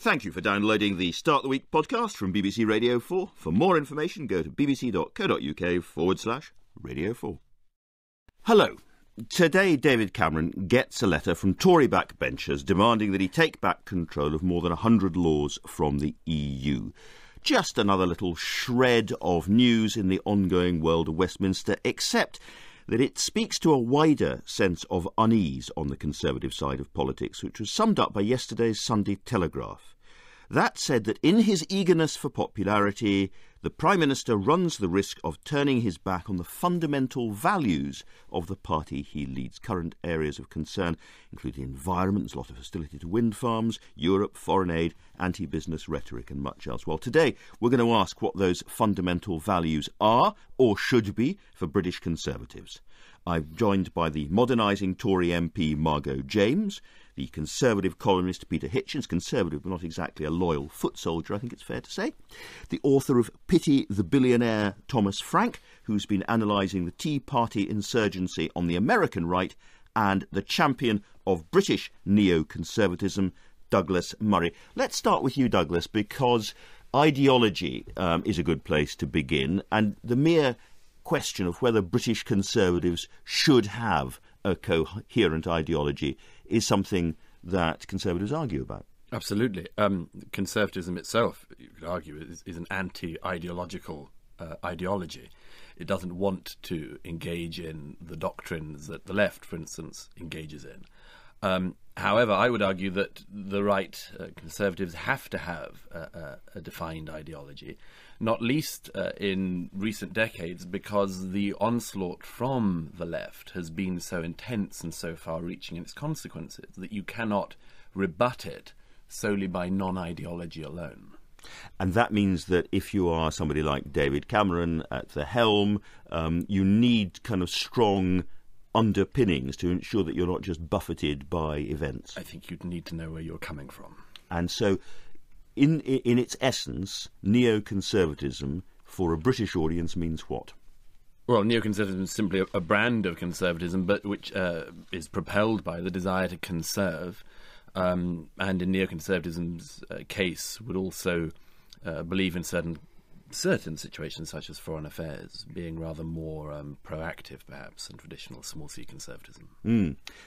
Thank you for downloading the Start the Week podcast from BBC Radio 4. For more information, go to bbc.co.uk/Radio 4. Hello. Today, David Cameron gets a letter from Tory backbenchers demanding that he take back control of more than 100 laws from the EU. Just another little shred of news in the ongoing world of Westminster, except that it speaks to a wider sense of unease on the Conservative side of politics, which was summed up by yesterday's Sunday Telegraph. That said that in his eagerness for popularity, the Prime Minister runs the risk of turning his back on the fundamental values of the party he leads. Current areas of concern include the environment, there's a lot of hostility to wind farms, Europe, foreign aid, anti-business rhetoric and much else. Well, today we're going to ask what those fundamental values are, or should be, for British Conservatives. I'm joined by the modernising Tory MP Margot James, the Conservative columnist Peter Hitchens, Conservative but not exactly a loyal foot soldier, I think it's fair to say, the author of Pity the Billionaire, Thomas Frank, who's been analysing the Tea Party insurgency on the American right, and the champion of British neoconservatism, Douglas Murray. Let's start with you, Douglas, because ideology is a good place to begin, and the mere question of whether British Conservatives should have a coherent ideology is something that Conservatives argue about. Absolutely. Conservatism itself, you could argue, is an anti-ideological ideology. It doesn't want to engage in the doctrines that the left, for instance, engages in. However, I would argue that the right, Conservatives, have to have a defined ideology, not least in recent decades, because the onslaught from the left has been so intense and so far-reaching in its consequences that you cannot rebut it solely by non-ideology alone. And that means that if you are somebody like David Cameron at the helm, you need kind of strong underpinnings to ensure that you're not just buffeted by events. I think you'd need to know where you're coming from. And so, in its essence, neoconservatism for a British audience means what? Well, neoconservatism is simply a brand of conservatism, but which is propelled by the desire to conserve, and in neoconservatism's case would also believe in certain situations, such as foreign affairs, being rather more proactive, perhaps, than traditional small C conservatism.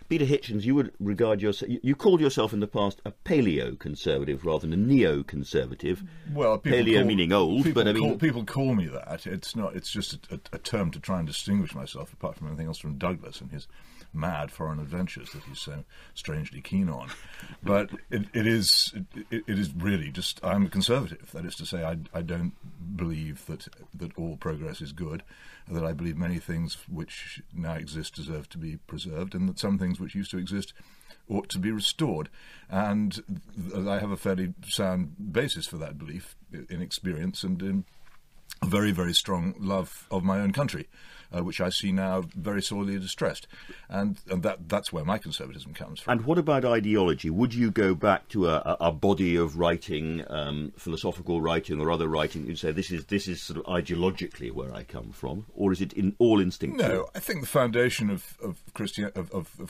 Peter Hitchens, you would regard yourself, you called yourself in the past a paleo-conservative rather than a neo-conservative. Well, paleo meaning old, but I mean, people call me that. It's not. It's just a term to try and distinguish myself, apart from anything else, from Douglas and his mad foreign adventures that he's so strangely keen on. But it is really just, I'm a conservative. That is to say, I don't believe that all progress is good, that I believe many things which now exist deserve to be preserved, and that some things which used to exist ought to be restored. And I have a fairly sound basis for that belief in experience and in a very, very strong love of my own country, which I see now very sorely distressed. And that's where my conservatism comes from. And what about ideology? Would you go back to a body of writing, philosophical writing or other writing, and say this is sort of ideologically where I come from? Or is it all instinctive? No, I think the foundation of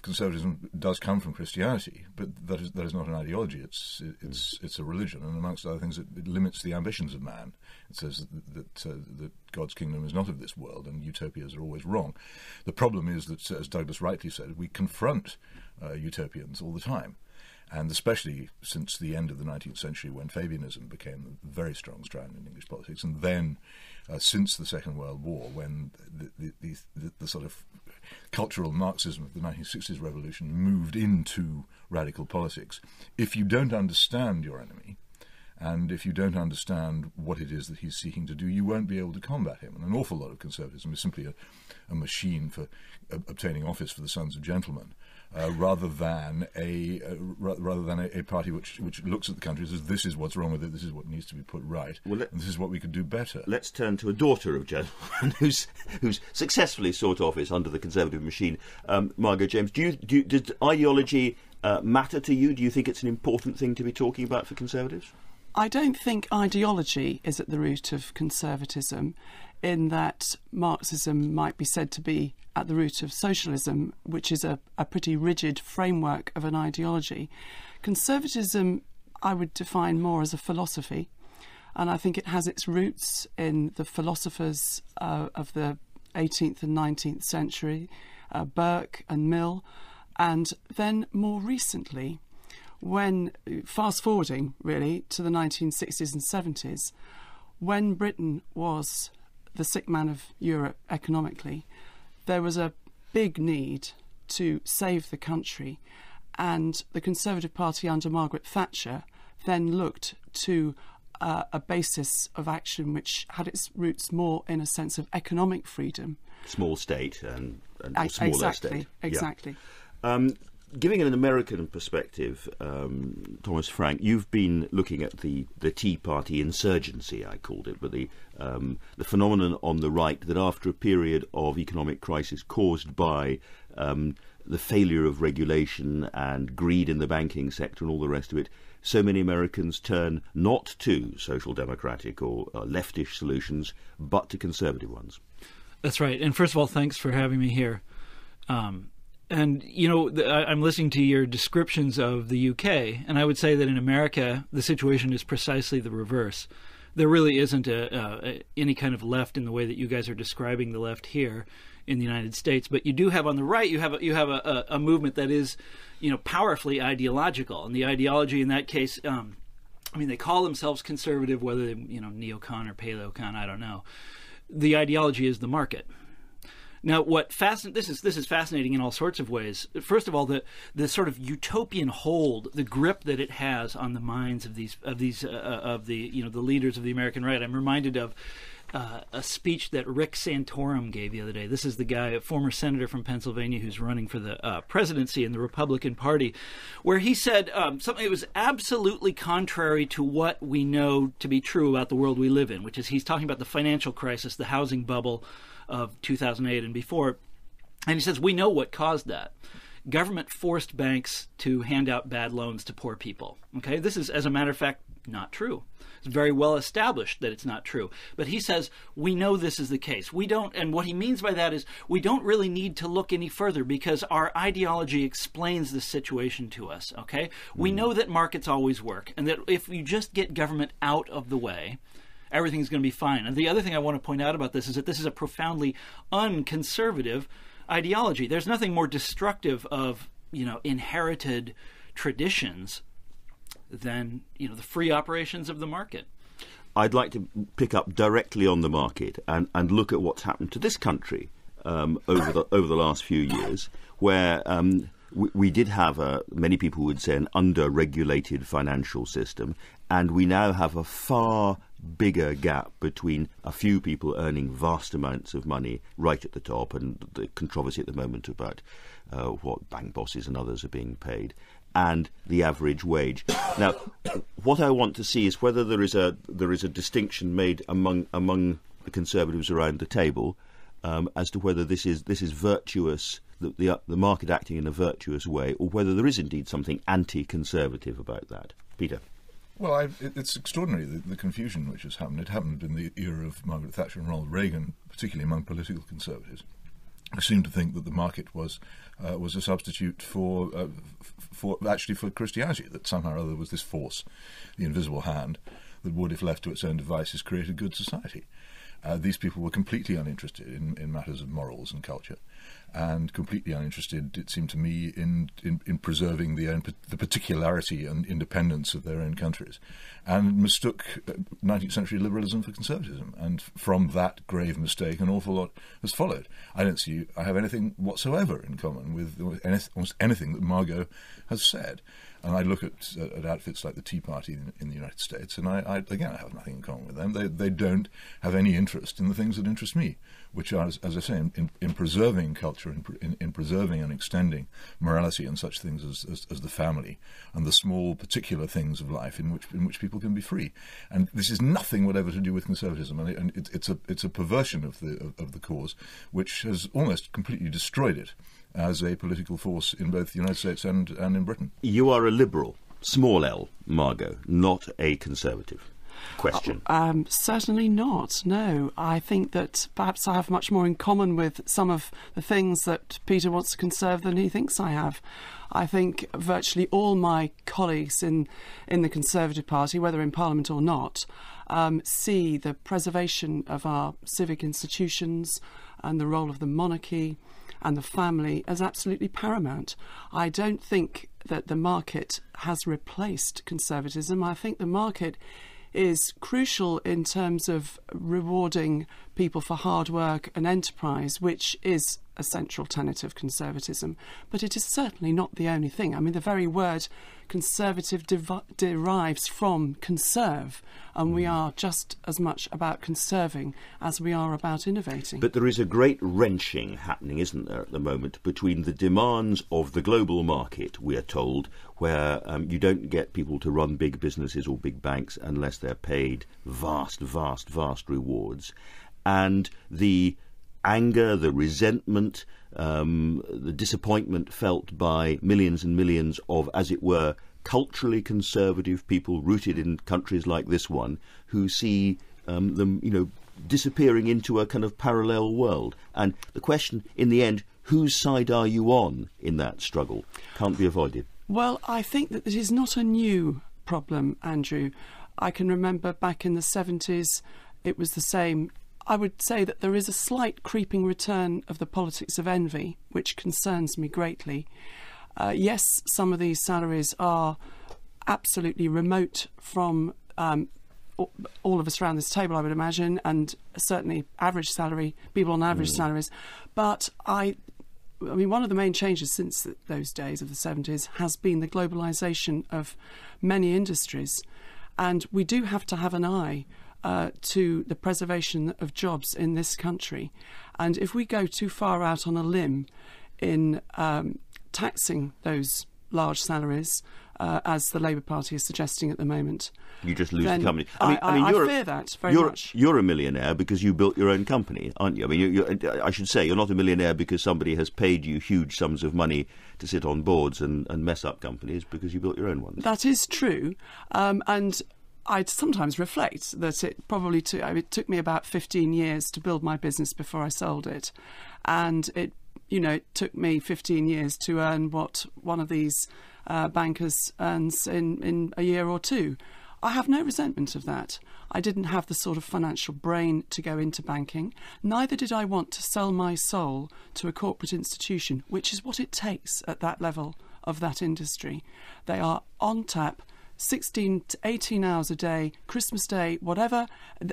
conservatism does come from Christianity, but that is not an ideology. It's a religion, and amongst other things, it limits the ambitions of man. It says that God's kingdom is not of this world, and utopias are always wrong. The problem is that, as Douglas rightly said, we confront utopians all the time, and especially since the end of the 19th century, when Fabianism became a very strong strand in English politics, and then since the Second World War, when the sort of cultural Marxism of the 1960s revolution moved into radical politics. If you don't understand your enemy, and if you don't understand what it is that he's seeking to do, you won't be able to combat him. And an awful lot of conservatism is simply a machine for obtaining office for the sons of gentlemen, rather than a party which looks at the country and says, this is what's wrong with it, this is what needs to be put right, and this is what we could do better. Let's turn to a daughter of gentlemen who's successfully sought office under the Conservative machine, Margot James. Does ideology matter to you? Do you think it's an important thing to be talking about for Conservatives? I don't think ideology is at the root of conservatism, in that Marxism might be said to be at the root of socialism, which is a pretty rigid framework of an ideology. Conservatism, I would define more as a philosophy. And I think it has its roots in the philosophers of the 18th and 19th century, Burke and Mill. And then more recently, when, fast forwarding really to the 1960s and 70s, when Britain was the sick man of Europe economically, there was a big need to save the country. And the Conservative Party under Margaret Thatcher then looked to a basis of action which had its roots more in a sense of economic freedom. Small state and smaller state. Exactly. Yeah. Giving an American perspective, Thomas Frank, you've been looking at the Tea Party insurgency, I called it, but the phenomenon on the right that after a period of economic crisis caused by the failure of regulation and greed in the banking sector and all the rest of it, so many Americans turn not to social democratic or leftish solutions, but to conservative ones. That's right. And first of all, thanks for having me here. And, you know, I'm listening to your descriptions of the UK, and I would say that in America, the situation is precisely the reverse. There really isn't any kind of left in the way that you guys are describing the left here in the United States. But you do have on the right, you have a movement that is, you know, powerfully ideological. And the ideology in that case, I mean, they call themselves conservative, whether they, you know, neocon or paleocon, I don't know. The ideology is the market. Now, this is fascinating in all sorts of ways. First of all, the sort of utopian hold, the grip that it has on the minds of the leaders of the American right. I'm reminded of a speech that Rick Santorum gave the other day. This is the guy, a former senator from Pennsylvania, who's running for the presidency in the Republican Party, where he said something that was absolutely contrary to what we know to be true about the world we live in, which is he's talking about the financial crisis, the housing bubble of 2008 and before. And he says, we know what caused that. Government forced banks to hand out bad loans to poor people. Okay, this is, as a matter of fact, not true. It's very well established that it's not true. But he says, we know this is the case. We don't, and what he means by that is we don't really need to look any further because our ideology explains the situation to us, okay? We know that markets always work and that if you just get government out of the way, everything's going to be fine. And the other thing I want to point out about this is that this is a profoundly unconservative ideology. There's nothing more destructive of, you know, inherited traditions than, you know, the free operations of the market. I'd like to pick up directly on the market and look at what's happened to this country over the last few years, where we did have, many people would say, an under-regulated financial system, and we now have a far bigger gap between a few people earning vast amounts of money right at the top, and the controversy at the moment about what bank bosses and others are being paid, and the average wage. Now, what I want to see is whether there is a distinction made among the Conservatives around the table as to whether this is virtuous, the market acting in a virtuous way, or whether there is indeed something anti-conservative about that. Peter. Well, it's extraordinary, the confusion which has happened. It happened in the era of Margaret Thatcher and Ronald Reagan, particularly among political conservatives, who seemed to think that the market was a substitute for Christianity, that somehow or other was this force, the invisible hand, that would, if left to its own devices, create a good society. These people were completely uninterested in matters of morals and culture, and completely uninterested, it seemed to me, in preserving the particularity and independence of their own countries, and mistook 19th century liberalism for conservatism. And from that grave mistake, an awful lot has followed. I don't see I have anything whatsoever in common with almost anything that Margot has said. And I look at outfits like the Tea Party in the United States, and I have nothing in common with them. They don't have any interest in the things that interest me, which are, as I say, in preserving culture, in preserving and extending morality and such things as the family and the small particular things of life in which people can be free. And this is nothing whatever to do with conservatism, and it's a perversion of the cause, which has almost completely destroyed it as a political force in both the United States and in Britain. You are a liberal, small L, Margot, not a conservative. question? Certainly not, no. I think that perhaps I have much more in common with some of the things that Peter wants to conserve than he thinks I have. I think virtually all my colleagues in the Conservative Party, whether in Parliament or not, see the preservation of our civic institutions and the role of the monarchy and the family as absolutely paramount. I don't think that the market has replaced conservatism. I think the market is crucial in terms of rewarding people for hard work and enterprise, which is a central tenet of conservatism. But it is certainly not the only thing. I mean, the very word conservative derives from conserve, and we are just as much about conserving as we are about innovating. But there is a great wrenching happening, isn't there, at the moment, between the demands of the global market, we are told, where you don't get people to run big businesses or big banks unless they're paid vast rewards, and the anger, the resentment, the disappointment felt by millions and millions of, as it were, culturally conservative people rooted in countries like this one, who see them, disappearing into a kind of parallel world. And the question, in the end, whose side are you on in that struggle? Can't be avoided. Well, I think that it is not a new problem, Andrew. I can remember back in the 70s, it was the same. I would say that there is a slight creeping return of the politics of envy, which concerns me greatly. Yes, some of these salaries are absolutely remote from all of us around this table, I would imagine, and certainly average salary, people on average salaries. But I mean, one of the main changes since those days of the 70s has been the globalisation of many industries. And we do have to have an eye to the preservation of jobs in this country. And if we go too far out on a limb in taxing those large salaries, as the Labour Party is suggesting at the moment, you just lose then the company. I fear that very much. You're a millionaire because you built your own company, aren't you? I mean, I should say you're not a millionaire because somebody has paid you huge sums of money to sit on boards and mess up companies, because you built your own ones. That is true, and I'd sometimes reflect that it probably took me about 15 years to build my business before I sold it, and it took me 15 years to earn what one of these bankers earns in a year or two. I have no resentment of that. I didn't have the sort of financial brain to go into banking. Neither did I want to sell my soul to a corporate institution, which is what it takes at that level of that industry. They are on tap 16 to 18 hours a day, Christmas Day, whatever.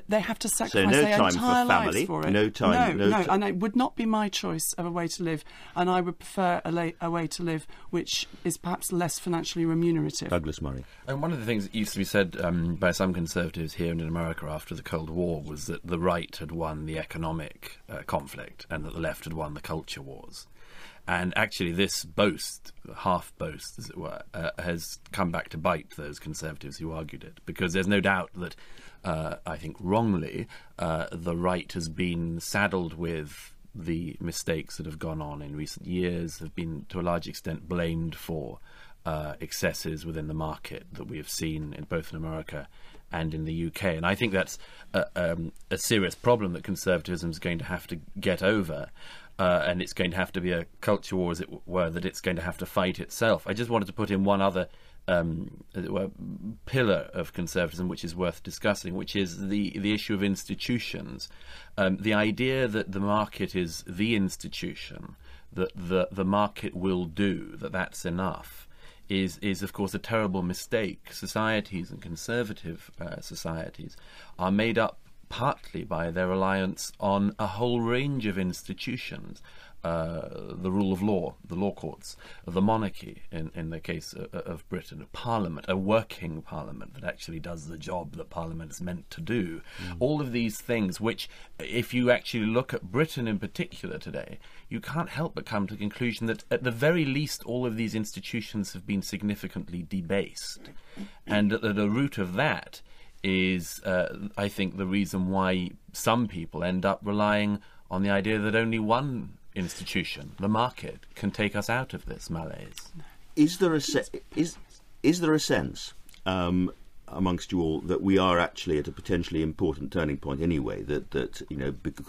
They have to sacrifice their entire lives for it. No time. And it would not be my choice of a way to live, and I would prefer a way to live which is perhaps less financially remunerative. Douglas Murray. And one of the things that used to be said by some conservatives here and in America after the Cold War was that the right had won the economic conflict and that the left had won the culture wars. And actually this boast, half-boast as it were, has come back to bite those conservatives who argued it, because there's no doubt that, I think wrongly, the right has been saddled with the mistakes that have gone on in recent years, have been to a large extent blamed for excesses within the market that we have seen in both in America and in the UK. And I think that's a serious problem that conservatism is going to have to get over. And it's going to have to be a culture war, as it were, that it's going to have to fight itself. I just wanted to put in one other as it were, pillar of conservatism which is worth discussing, which is the issue of institutions. The idea that the market is the institution, that the market will do, that's enough, is of course a terrible mistake. Societies and conservative societies are made up partly by their reliance on a whole range of institutions, the rule of law, the law courts, the monarchy in the case of Britain, a parliament, a working parliament that actually does the job that parliament is meant to do. All of these things which, if you actually look at Britain in particular today, you can't help but come to the conclusion that at the very least all of these institutions have been significantly debased. And at the root of that is, I think, the reason why some people end up relying on the idea that only one institution, the market, can take us out of this malaise. Is there a sense? amongst you all that we are actually at a potentially important turning point anyway, that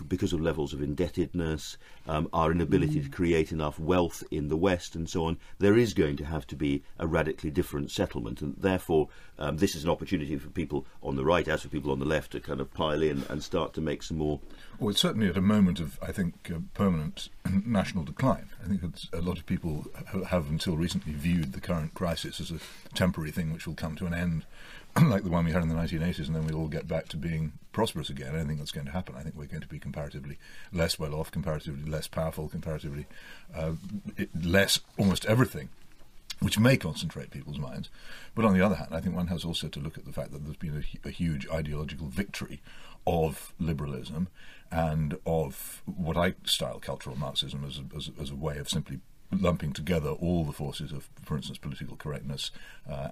because of levels of indebtedness, our inability to create enough wealth in the West and so on, there is going to have to be a radically different settlement, and therefore this is an opportunity for people on the right, as for people on the left, to kind of pile in and start to make some more... Well, it's certainly at a moment of, I think, permanent national decline. I think that a lot of people have until recently viewed the current crisis as a temporary thing which will come to an end, like the one we had in the 1980s, and then we'll all get back to being prosperous again. I don't think that's going to happen. I think we're going to be comparatively less well off, comparatively less powerful, comparatively less almost everything, which may concentrate people's minds. But on the other hand, I think one has also to look at the fact that there's been a huge ideological victory of liberalism and of what I style cultural Marxism as a way of simply lumping together all the forces of, for instance, political correctness,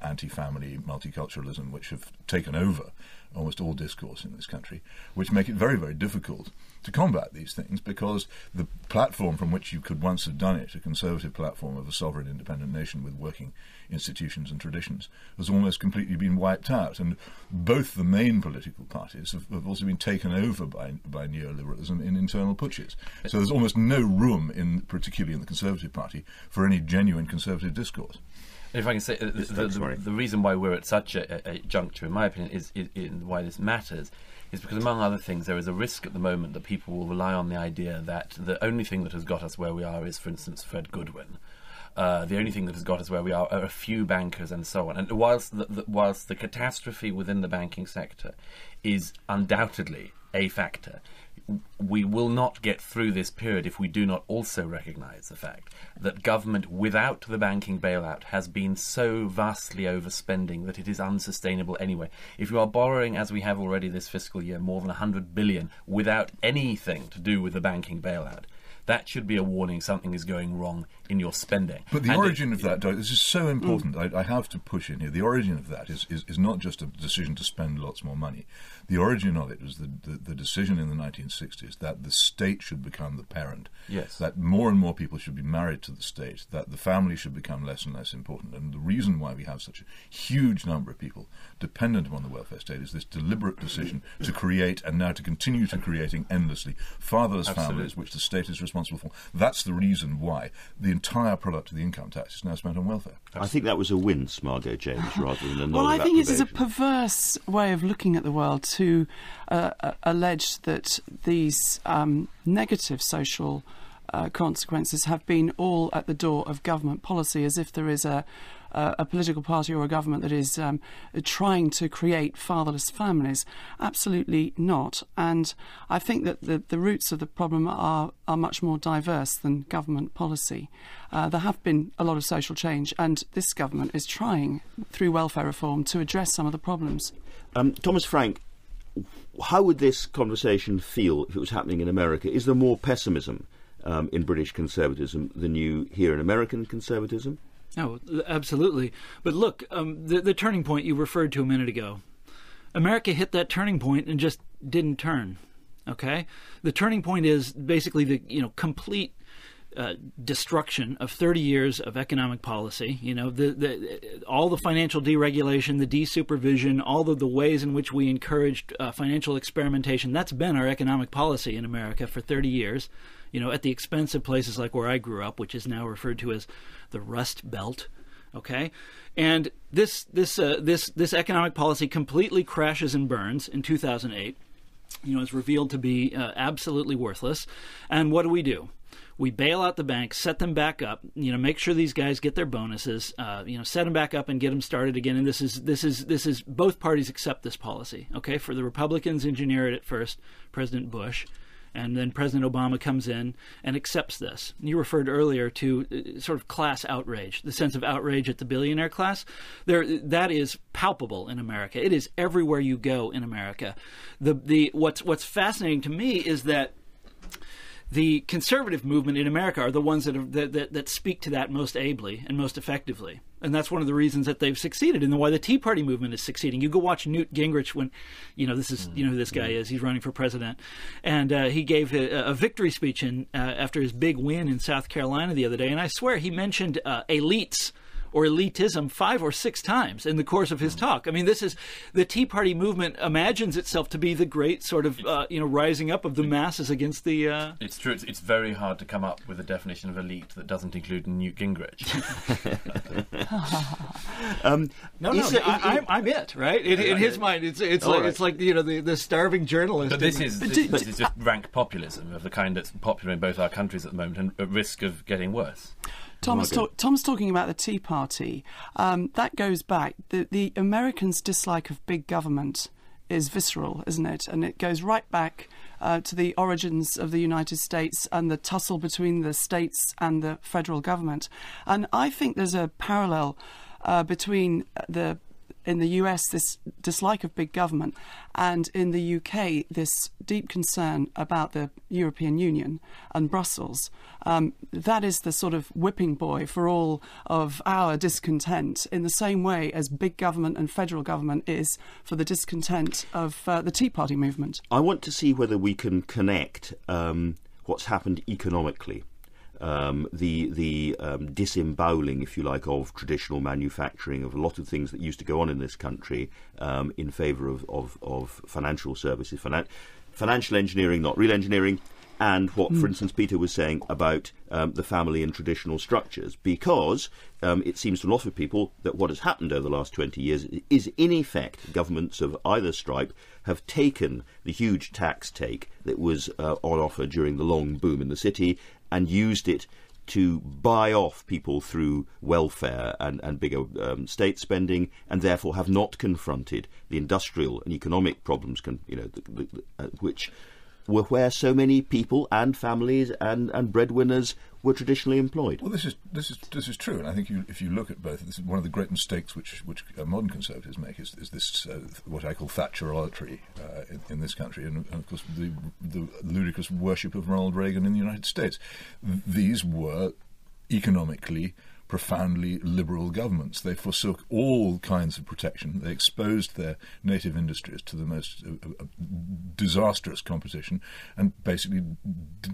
anti-family, multiculturalism, which have taken over almost all discourse in this country, which make it very, very difficult to combat these things, because the platform from which you could once have done it, a conservative platform of a sovereign independent nation with working institutions and traditions, has almost completely been wiped out. And both the main political parties have also been taken over by neoliberalism in internal putsches. So there's almost no room, particularly in the Conservative Party, for any genuine conservative discourse. If I can say, the reason why we're at such a juncture, in my opinion, is why this matters, is because, among other things, there is a risk at the moment that people will rely on the idea that the only thing that has got us where we are is, for instance, Fred Goodwin. The only thing that has got us where we are a few bankers and so on. And whilst the catastrophe within the banking sector is undoubtedly a factor, we will not get through this period if we do not also recognise the fact that government without the banking bailout has been so vastly overspending that it is unsustainable anyway. If you are borrowing, as we have already this fiscal year, more than 100 billion without anything to do with the banking bailout, that should be a warning something is going wrong in your spending. But the origin of that, this is so important, I have to push in here. The origin of that is not just a decision to spend lots more money. The origin of it was the decision in the 1960s that the state should become the parent. Yes. That more and more people should be married to the state, that the family should become less and less important. And the reason why we have such a huge number of people dependent upon the welfare state is this deliberate decision to create, and now to continue to creating endlessly, fatherless families, which the state is responsible for. That's the reason why the entire product of the income tax is now spent on welfare. I think that was a wince, Margot James, rather than a nod Well, I of think it is a approbation. perverse way of looking at the world to allege that these negative social consequences have been all at the door of government policy, as if there is a political party or a government that is trying to create fatherless families. Absolutely not. And I think that the roots of the problem are much more diverse than government policy. There have been a lot of social change, and this government is trying, through welfare reform, to address some of the problems. Thomas Frank, how would this conversation feel if it was happening in America? Is there more pessimism in British conservatism than you hear in American conservatism? Oh, absolutely. But look, the turning point you referred to a minute ago, America hit that turning point and just didn't turn. Okay, the turning point is basically the complete destruction of 30 years of economic policy. All the financial deregulation, the desupervision, all of the ways in which we encouraged financial experimentation. That's been our economic policy in America for 30 years. At the expense of places like where I grew up, which is now referred to as the Rust Belt. Okay, and this economic policy completely crashes and burns in 2008. Is revealed to be absolutely worthless. And what do? We bail out the banks, set them back up, make sure these guys get their bonuses, set them back up and get them started again. And this is both parties accept this policy. Okay, for the Republicans engineer it at first, President Bush. And then President Obama comes in and accepts this. You referred earlier to sort of class outrage, the sense of outrage at the billionaire class. That is palpable in America. It is everywhere you go in America. What's fascinating to me is that the conservative movement in America are the ones that speak to that most ably and most effectively. And that's one of the reasons that they've succeeded and why the Tea Party movement is succeeding. You go watch Newt Gingrich when, this is, who this guy is. He's running for president. And he gave a victory speech after his big win in South Carolina the other day. And I swear he mentioned elites or elitism 5 or 6 times in the course of his talk. I mean, this is the Tea Party movement imagines itself to be the great sort of rising up of the masses against the. It's true. It's very hard to come up with a definition of elite that doesn't include Newt Gingrich. I'm it, right? In his mind, it's like the starving journalist. But this is just rank populism of the kind that's popular in both our countries at the moment and at risk of getting worse. Tom's talking about the Tea Party. That goes back. The Americans' dislike of big government is visceral, isn't it? And it goes right back to the origins of the United States and the tussle between the states and the federal government. And I think there's a parallel between in the US, this dislike of big government, and in the UK, this deep concern about the European Union and Brussels. That is the sort of whipping boy for all of our discontent, in the same way as big government and federal government is for the discontent of the Tea Party movement. I want to see whether we can connect what's happened economically. The disemboweling, if you like, of traditional manufacturing, of a lot of things that used to go on in this country in favour of financial services, financial engineering, not real engineering, and what, for instance, Peter was saying about the family and traditional structures, because it seems to a lot of people that what has happened over the last 20 years is, in effect, governments of either stripe have taken the huge tax take that was on offer during the long boom in the city and used it to buy off people through welfare and bigger state spending, and therefore have not confronted the industrial and economic problems, which were where so many people and families and breadwinners were traditionally employed. Well, this is true, and I think if you look at both, this is one of the great mistakes which modern Conservatives make is this what I call Thatcherolatry in this country, and of course the ludicrous worship of Ronald Reagan in the United States. These were economically profoundly liberal governments. They forsook all kinds of protection. They exposed their native industries to the most disastrous competition and basically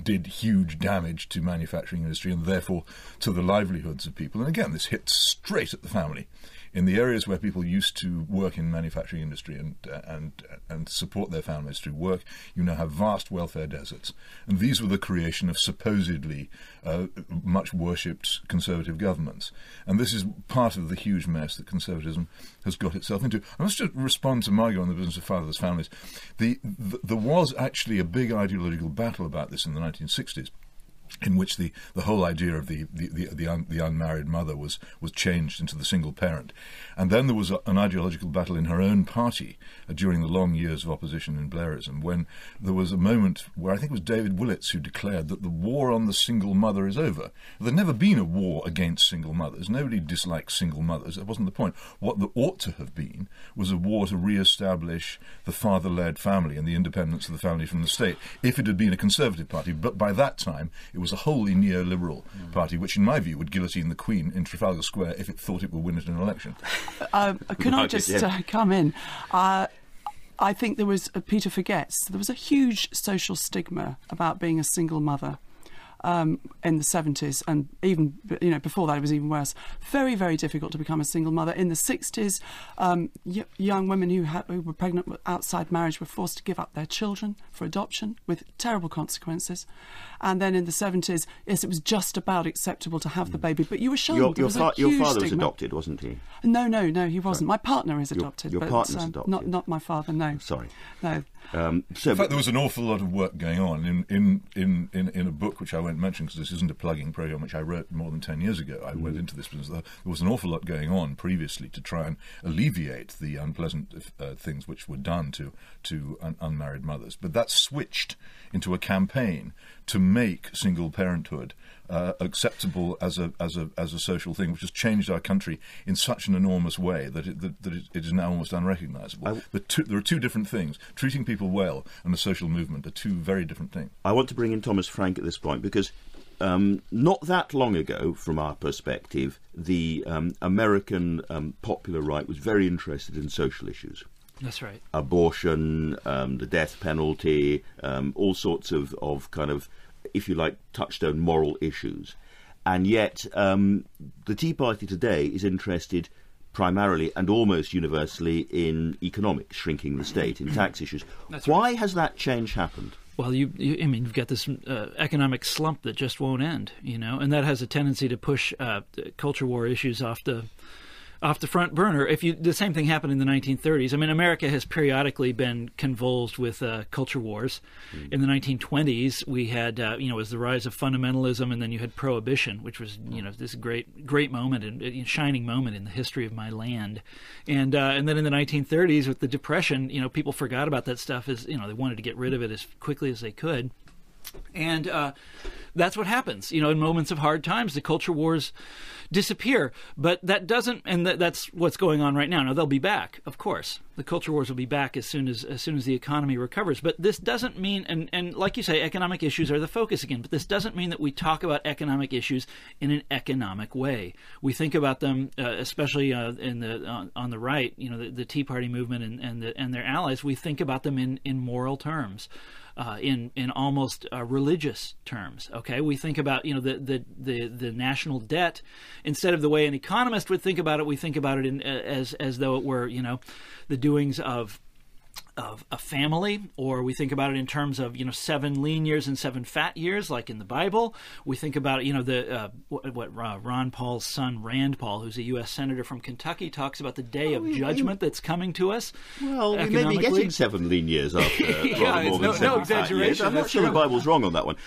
did huge damage to manufacturing industry and therefore to the livelihoods of people. And again, this hits straight at the family. In the areas where people used to work in manufacturing industry and support their families through work, you now have vast welfare deserts. And these were the creation of supposedly much worshipped conservative governments. And this is part of the huge mess that conservatism has got itself into. I must just respond to Margot on the business of fatherless families. There was actually a big ideological battle about this in the 1960s. In which the whole idea of the unmarried mother was changed into the single parent. And then there was an ideological battle in her own party during the long years of opposition in Blairism, when there was a moment where I think it was David Willetts who declared that the war on the single mother is over. There'd never been a war against single mothers. Nobody disliked single mothers. That wasn't the point. What there ought to have been was a war to re-establish the father-led family and the independence of the family from the state, if it had been a Conservative party. But by that time, it was a wholly neoliberal party, which in my view would guillotine the Queen in Trafalgar Square if it thought it would win at an election. Can I just come in? I think there was, Peter forgets, there was a huge social stigma about being a single mother. In the 70s, and even before that it was even worse. Very, very difficult to become a single mother. In the 60s, young women who were pregnant outside marriage were forced to give up their children for adoption with terrible consequences. And then in the 70s, yes, it was just about acceptable to have the baby, but you were shunned. Your father was adopted, wasn't he? No, he wasn't. My partner is adopted. Your partner's adopted? Not my father, no. Sorry. No. In fact, there was an awful lot of work going on in a book which I won't mention because this isn't a plugging program, which I wrote more than 10 years ago. I went into this business. There was an awful lot going on previously to try and alleviate the unpleasant things which were done to unmarried mothers. But that switched into a campaign to make single parenthood acceptable as a social thing, which has changed our country in such an enormous way that it is now almost unrecognisable. There are two different things. Treating people well and a social movement are two very different things. I want to bring in Thomas Frank at this point because not that long ago, from our perspective, the American popular right was very interested in social issues. That's right. Abortion, the death penalty, all sorts of kind of, if you like, touchstone moral issues. and yet the Tea Party today is interested primarily and almost universally in economics, shrinking the state, in tax issues. Why has that change happened? Well, you've got this economic slump that just won't end, and that has a tendency to push culture war issues off the front burner. The same thing happened in the 1930s. I mean, America has periodically been convulsed with culture wars. In the 1920s, we had, it was the rise of fundamentalism, and then you had Prohibition, which was, this great moment and shining moment in the history of my land. And then in the 1930s, with the Depression, people forgot about that stuff as, they wanted to get rid of it as quickly as they could. And that's what happens. In moments of hard times, the culture wars disappear. But that doesn't, and that's what's going on right now. Now, they'll be back, of course. The culture wars will be back as soon as the economy recovers. But this doesn't mean, and like you say, economic issues are the focus again. But this doesn't mean that we talk about economic issues in an economic way. We think about them, especially on the right. The Tea Party movement and their allies. We think about them in moral terms. In almost religious terms. Okay, we think about the national debt instead of the way an economist would think about it. We think about it as though it were the doings of a family, or we think about it in terms of 7 lean years and 7 fat years, like in the Bible. We think about Ron Paul's son Rand Paul, who's a U.S. senator from Kentucky, talks about the day of judgment that's coming to us. Well, we may be getting 7 lean years after rather more than 7 fat years. I'm not sure the Bible's wrong on that one.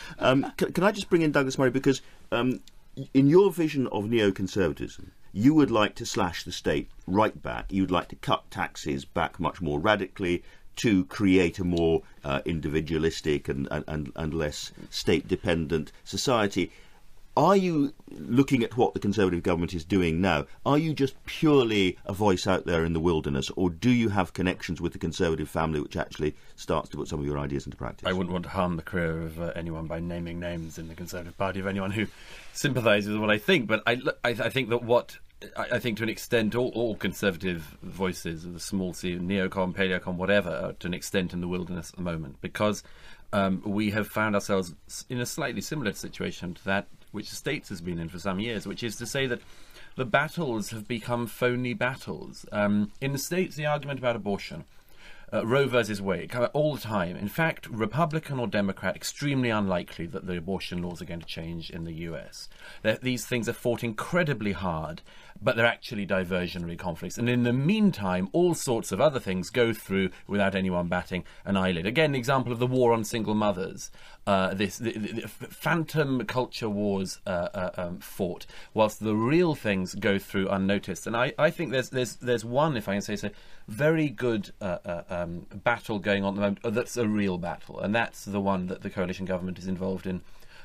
Can I just bring in Douglas Murray, because in your vision of neoconservatism, you would like to slash the state right back. You'd like to cut taxes back much more radically to create a more individualistic and less state-dependent society. Are you looking at what the Conservative government is doing now? Are you just purely a voice out there in the wilderness, or do you have connections with the Conservative family which actually starts to put some of your ideas into practice? I wouldn't want to harm the career of anyone by naming names in the Conservative Party of anyone who sympathises with what I think, but I think that I think to an extent all Conservative voices of the small c, neocon, paleocon, whatever, are to an extent in the wilderness at the moment, because we have found ourselves in a slightly similar situation to that which the States has been in for some years, which is to say that the battles have become phony battles. In the States, the argument about abortion, Roe versus Wade, all the time. In fact, Republican or Democrat, extremely unlikely that the abortion laws are going to change in the US. These things are fought incredibly hard, but they're actually diversionary conflicts. And in the meantime, all sorts of other things go through without anyone batting an eyelid. Again, the example of the war on single mothers. The phantom culture wars fought, whilst the real things go through unnoticed. And I think there's one, if I can say so, very good battle going on at the moment that's a real battle, and that's the one that the coalition government is involved in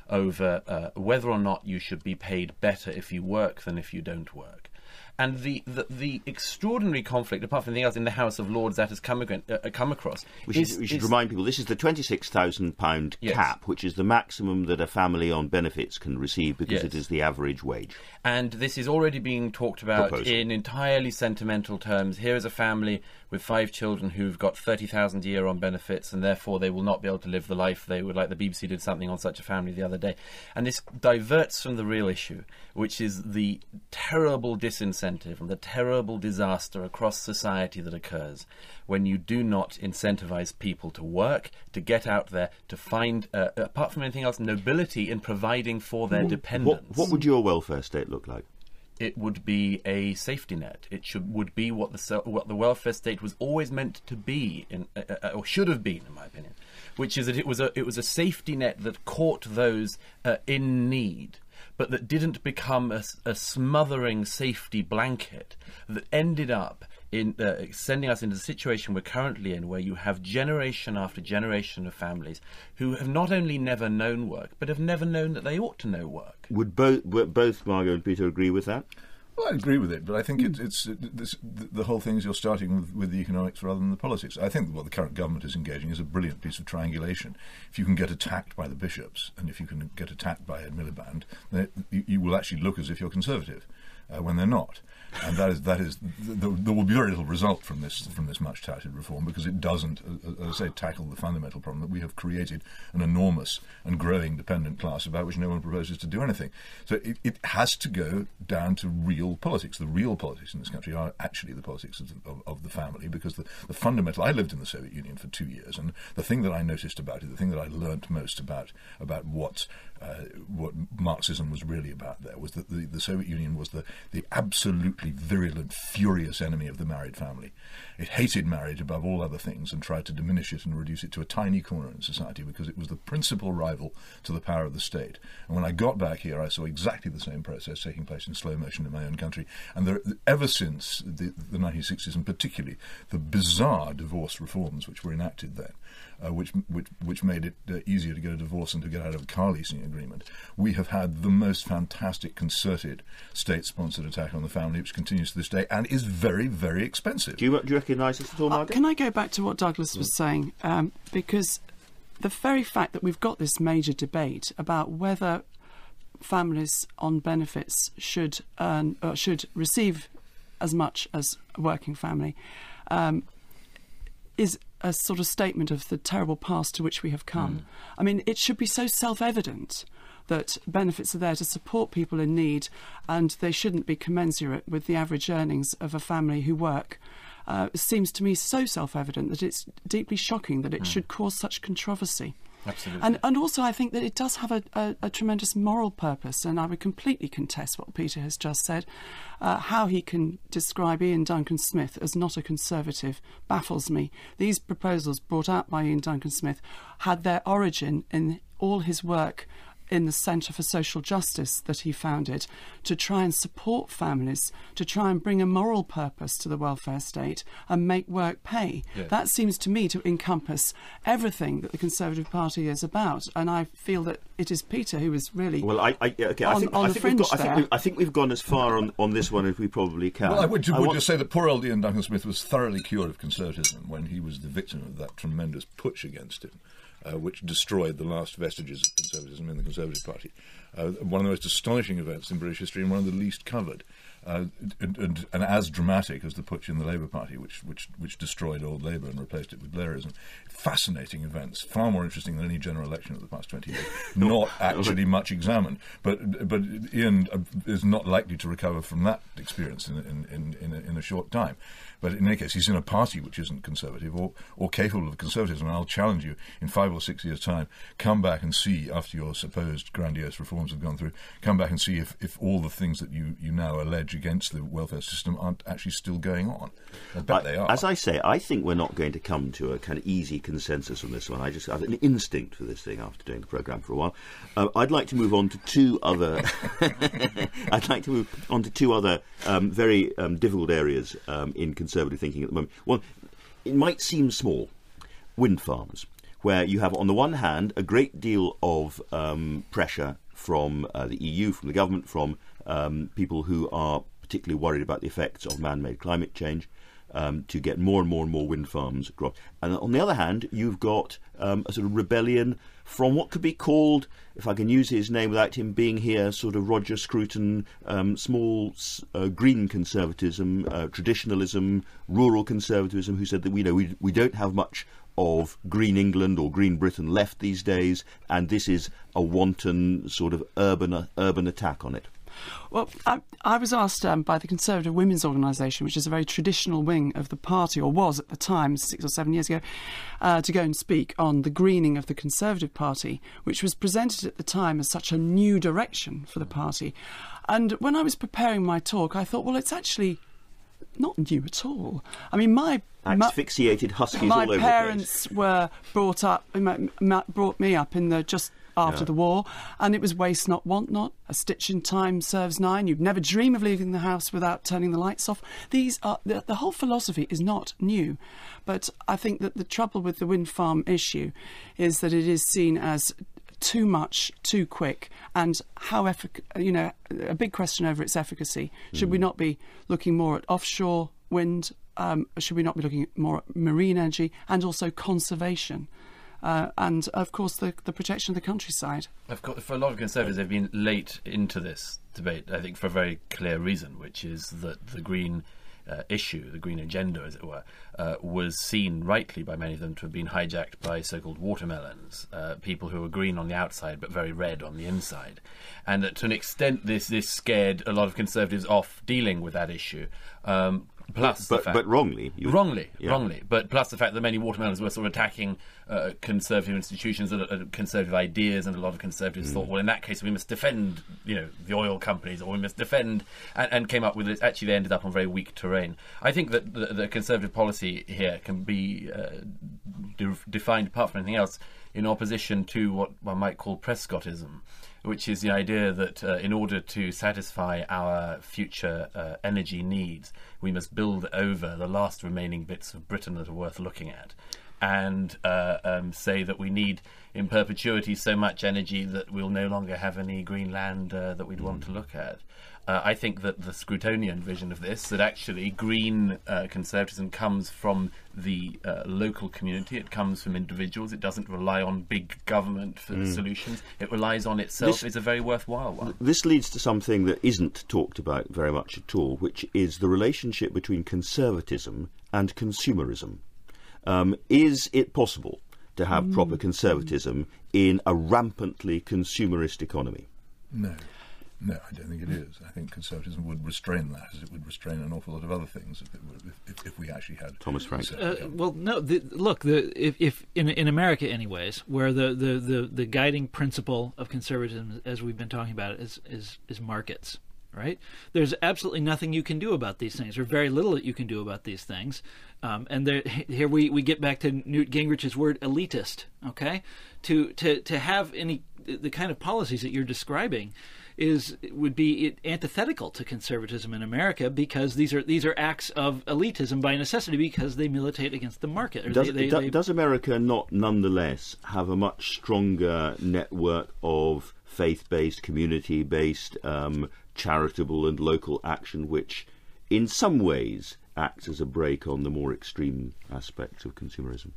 over whether or not you should be paid better if you work than if you don't work. And the extraordinary conflict, apart from anything else, in the House of Lords that has come across. We should remind people, this is the £26,000 yes. cap, which is the maximum that a family on benefits can receive, because yes. it is the average wage. And this is already being talked about in entirely sentimental terms. Here is a family with 5 children who've got 30,000 a year on benefits, and therefore they will not be able to live the life they would like. The BBC did something on such a family the other day. And this diverts from the real issue, which is the terrible disincentive and the terrible disaster across society that occurs when you do not incentivize people to work, to get out there, to find, apart from anything else, nobility in providing for their dependents. What would your welfare state look like? It would be a safety net. It would be what the welfare state was always meant to be, or should have been, in my opinion, which is that it was a safety net that caught those in need, but that didn't become a smothering safety blanket that ended up in sending us into the situation we're currently in, where you have generation after generation of families who have not only never known work, but have never known that they ought to know work. Would both Margot and Peter agree with that? Well, I agree with it, but I think the whole thing is you're starting with the economics rather than the politics. I think what the current government is engaging is a brilliant piece of triangulation. If you can get attacked by the bishops, and if you can get attacked by Ed Miliband, then you will actually look as if you're Conservative. when they're not. And that is there will be very little result from this much touted reform, because it doesn't, as I say, tackle the fundamental problem that we have created an enormous and growing dependent class about which no one proposes to do anything. So it has to go down to real politics. The real politics in this country are actually the politics of the family, because the fundamental. I lived in the Soviet Union for 2 years, and the thing that I noticed about it, the thing that I learnt most about what Marxism was really about there, was that the Soviet Union was the absolutely virulent, furious enemy of the married family. It hated marriage above all other things and tried to diminish it and reduce it to a tiny corner in society, because it was the principal rival to the power of the state. And when I got back here, I saw exactly the same process taking place in slow motion in my own country. And ever since the 1960s, and particularly the bizarre divorce reforms which were enacted then, which made it easier to get a divorce and to get out of a car leasing agreement, we have had the most fantastic concerted state-sponsored attack on the family, which continues to this day and is very, very expensive. Do you recognise this at all, Margaret? Can I go back to what Douglas was saying? Because the very fact that we've got this major debate about whether families on benefits should earn or should receive as much as a working family is a sort of statement of the terrible past to which we have come. I mean, it should be so self-evident that benefits are there to support people in need, and they shouldn't be commensurate with the average earnings of a family who work. It seems to me so self-evident that it's deeply shocking that it should cause such controversy. Absolutely. And also I think that it does have a tremendous moral purpose, and I would completely contest what Peter has just said. How he can describe Ian Duncan Smith as not a conservative baffles me. These proposals brought out by Ian Duncan Smith had their origin in all his work in the Centre for Social Justice that he founded to try and support families, to try and bring a moral purpose to the welfare state and make work pay. Yes. That seems to me to encompass everything that the Conservative Party is about, and I feel that it is Peter who is really I think we've gone as far on this one as we probably can. Well, I would just say that poor old Ian Duncan Smith was thoroughly cured of conservatism when he was the victim of that tremendous putsch against him, which destroyed the last vestiges of conservatism in the Conservative Party. One of the most astonishing events in British history and one of the least covered. And as dramatic as the putsch in the Labour Party, which destroyed old Labour and replaced it with Blairism. Fascinating events, far more interesting than any general election of the past 20 years. Not actually much examined, but Ian is not likely to recover from that experience in a short time. But in any case, he's in a party which isn't conservative or capable of conservatism. And I'll challenge you, in 5 or 6 years' time, come back and see, after your supposed grandiose reforms have gone through, come back and see if all the ththings that you now allege against the welfare system aren't actually still going on. I bet they are. As I say, I think we're not going to come to a kind of easy consensus on this one. I just have an instinct for this thing after doing the programme for a while. I'd like to move on to two other very difficult areas in conservative thinking at the moment. One, it might seem small, wind farms, where you have on the one hand a great deal of pressure from the EU, from the government, from people who are particularly worried about the effects of man-made climate change, to get more and more and more wind farms across. And on the other hand, you've got a sort of rebellion from what could be called, if I can use his name without him being here, sort of Roger Scruton, small green conservatism, traditionalism, rural conservatism, who said that we don't have much of Green England or Green Britain left these days, and this is a wanton sort of urban attack on it. Well, I was asked by the Conservative Women's Organisation, which is a very traditional wing of the party, or was at the time, 6 or 7 years ago, to go and speak on the greening of the Conservative Party, which was presented at the time as such a new direction for the party. And when I was preparing my talk, I thought, well, it's actually not new at all. I mean, my asphyxiated huskies all over the place. My parents were brought me up in the just after the war, and it was waste not, want not. A stitch in time serves 9. You'd never dream of leaving the house without turning the lights off. These are the whole philosophy is not new, but I think that the trouble with the wind farm issue is that it is seen as too much, too quick, and how a big question over its efficacy. Should we not be looking more at offshore wind? Should we not be looking more at marine energy and also conservation? and of course the protection of the countryside. Of course, for a lot of Conservatives, they've been late into this debate, I think, for a very clear reason, which is that the Green issue, the Green agenda, as it were, was seen rightly by many of them to have been hijacked by so-called watermelons, people who were green on the outside but very red on the inside. And that to an extent this scared a lot of Conservatives off dealing with that issue. But wrongly. Wrongly. But plus the fact that many watermelons were sort of attacking conservative institutions and conservative ideas, and a lot of Conservatives thought, well, in that case, we must defend, the oil companies, or we must defend, and came up with it. Actually, they ended up on very weak terrain. I think that the Conservative policy here can be defined, apart from anything else, in opposition to what one might call Prescottism, which is the idea that in order to satisfy our future energy needs, we must build over the last remaining bits of Britain that are worth looking at, and say that we need in perpetuity so much energy that we'll no longer have any green land that we'd want to look at. I think that the Scrutonian vision of this, that actually green conservatism comes from the local community, it comes from individuals, it doesn't rely on big government for solutions, it relies on itself, is a very worthwhile one. This leads to something that isn't talked about very much at all, which is the relationship between conservatism and consumerism. Is it possible to have proper conservatism in a rampantly consumerist economy? No, I don't think it is. I think conservatism would restrain that, as it would restrain an awful lot of other things if we actually had. Thomas Frank. Well, no. If in America, anyways, where the guiding principle of conservatism, as we've been talking about, is markets. Right? There's absolutely nothing you can do about these things, or very little that you can do about these things. And here we get back to Newt Gingrich's word elitist. Okay, to have the kind of policies that you're describing would be antithetical to conservatism in America, because these are acts of elitism by necessity, because they militate against the market. Does America not nonetheless have a much stronger network of faith-based, community-based, charitable and local action, which in some ways acts as a brake on the more extreme aspects of consumerism?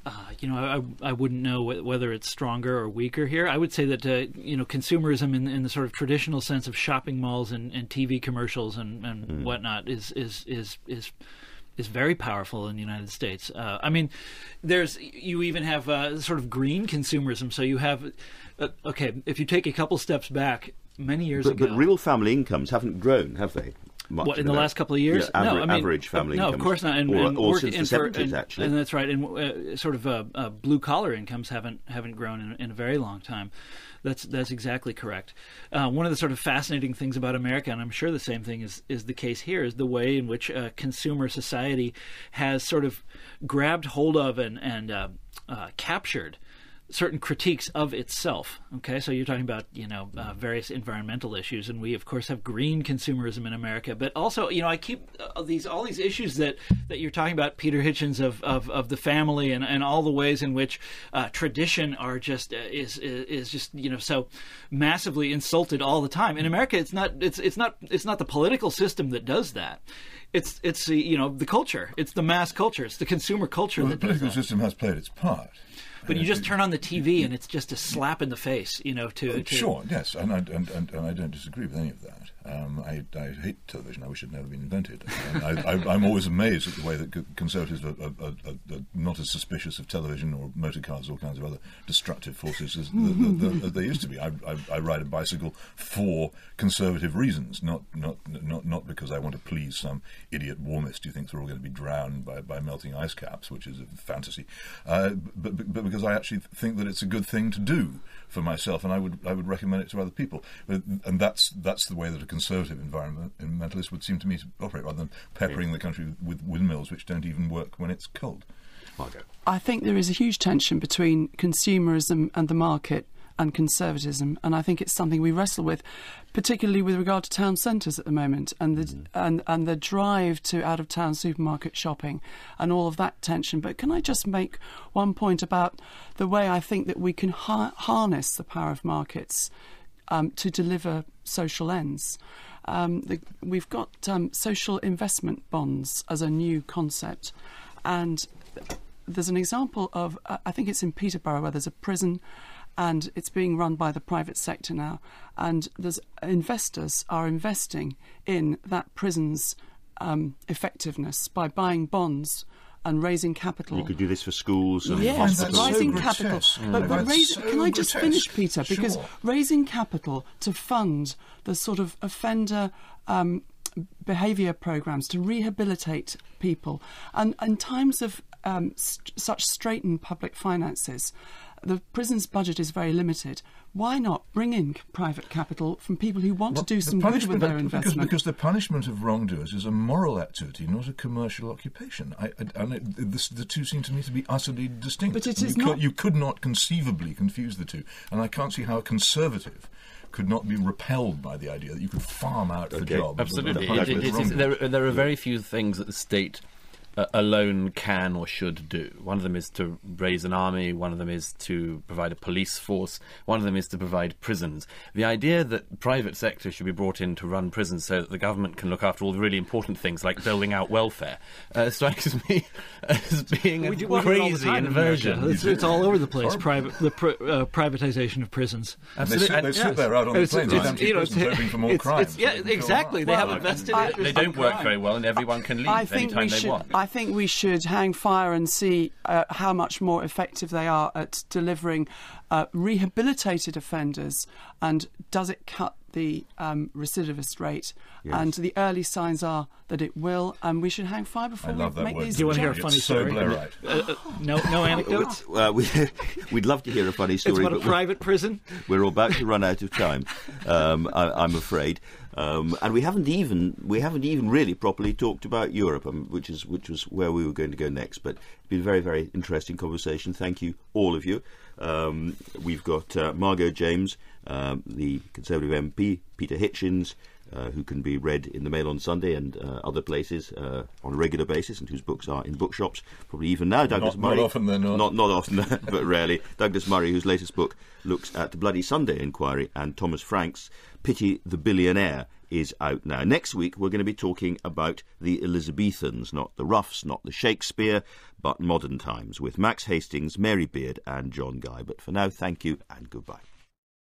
I wouldn't know whether it's stronger or weaker here. I would say that consumerism in the sort of traditional sense of shopping malls and TV commercials and whatnot is very powerful in the United States. You even have sort of green consumerism. So you have, if you take a couple steps back, many years ago. But real family incomes haven't grown, have they? What, in the last couple of years? Yeah, average family incomes. No, of course not. Or since the 70s, actually. And that's right. And sort of blue-collar incomes haven't grown in a very long time. That's exactly correct. One of the sort of fascinating things about America, and I'm sure the same thing is the case here, is the way in which consumer society has sort of grabbed hold of and captured certain critiques of itself. Okay, so you're talking about various environmental issues, and we of course have green consumerism in America. But also, I keep all these issues that you're talking about, Peter Hitchens, of the family and all the ways in which tradition are just is just so massively insulted all the time. In America, it's not the political system that does that. It's the culture. It's the mass culture. It's the consumer culture. Well, the political system has played its part. But you just turn on the TV and it's just a slap in the face, Sure, yes, and I don't disagree with any of that. I hate television. I wish it had never been invented. I'm always amazed at the way that Conservatives are not as suspicious of television or motor cars, all kinds of other destructive forces as they used to be. I ride a bicycle for conservative reasons, not because I want to please some idiot warmist who thinks we're all going to be drowned by melting ice caps, which is a fantasy, but because I actually think that it's a good thing to do for myself, and I would recommend it to other people. And that's the way that a conservative environmentalist would seem to me to operate, rather than peppering the country with windmills which don't even work when it's cold. Margot. I think there is a huge tension between consumerism and the market and conservatism, and I think it's something we wrestle with, particularly with regard to town centres at the moment, and the drive to out-of-town supermarket shopping and all of that tension. But can I just make one point about the way I think that we can harness the power of markets to deliver social ends? We've got social investment bonds as a new concept, and there's an example of, I think it's in Peterborough, where there's a prison and it's being run by the private sector now, and there's investors are investing in that prison's effectiveness by buying bonds and raising capital. You could do this for schools and Yes, hospitals. rising so capital. grotesque. But That's so can I just grotesque. finish, Peter? Because Sure. raising capital to fund the sort of offender behaviour programmes to rehabilitate people, and in times of such straitened public finances, the prison's budget is very limited. Why not bring in private capital from people who want to do some good with their investment? Because the punishment of wrongdoers is a moral activity, not a commercial occupation. The two seem to me to be utterly distinct. But it is not. You could not conceivably confuse the two, and I can't see how a conservative could not be repelled by the idea that you could farm out the job. Absolutely. of punishment of wrongdoers. There are very few things that the state alone can or should do. One of them is to raise an army, one of them is to provide a police force, one of them is to provide prisons. The idea that private sector should be brought in to run prisons so that the government can look after all the really important things like doling out welfare strikes me as being a We do it all the crazy time in America. inversion. It's all over the place. Privatization of prisons. And they sit there out on the It's- plains it's- with empty you know, prisons hoping for more it's- crime. it's- yeah, so they can exactly. fill They them have out. invested. They don't work very well, and everyone can leave anytime they want. I think we should hang fire and see how much more effective they are at delivering rehabilitated offenders, and does it cut the recidivist rate? Yes. And the early signs are that it will, and we should hang fire before I love we that make word. these. Do you wanna hear a It's funny so story? Blairite. No anecdotes? We'd love to hear a funny It's story, about a but private prison. we're about to run out of time, I'm afraid. And we haven't even really properly talked about Europe, which was where we were going to go next. But it's been a very, very interesting conversation. Thank you, all of you. We've got Margot James, the Conservative MP, Peter Hitchens, who can be read in the Mail on Sunday and other places on a regular basis, and whose books are in bookshops, probably even now. Douglas Murray. Not often they're not. Not often, but rarely. Douglas Murray, whose latest book looks at the Bloody Sunday inquiry, and Thomas Frank's Pity the Billionaire is out now. Next week, we're going to be talking about the Elizabethans, not the Roughs, not the Shakespeare, but modern times, with Max Hastings, Mary Beard and John Guy. But for now, thank you and goodbye.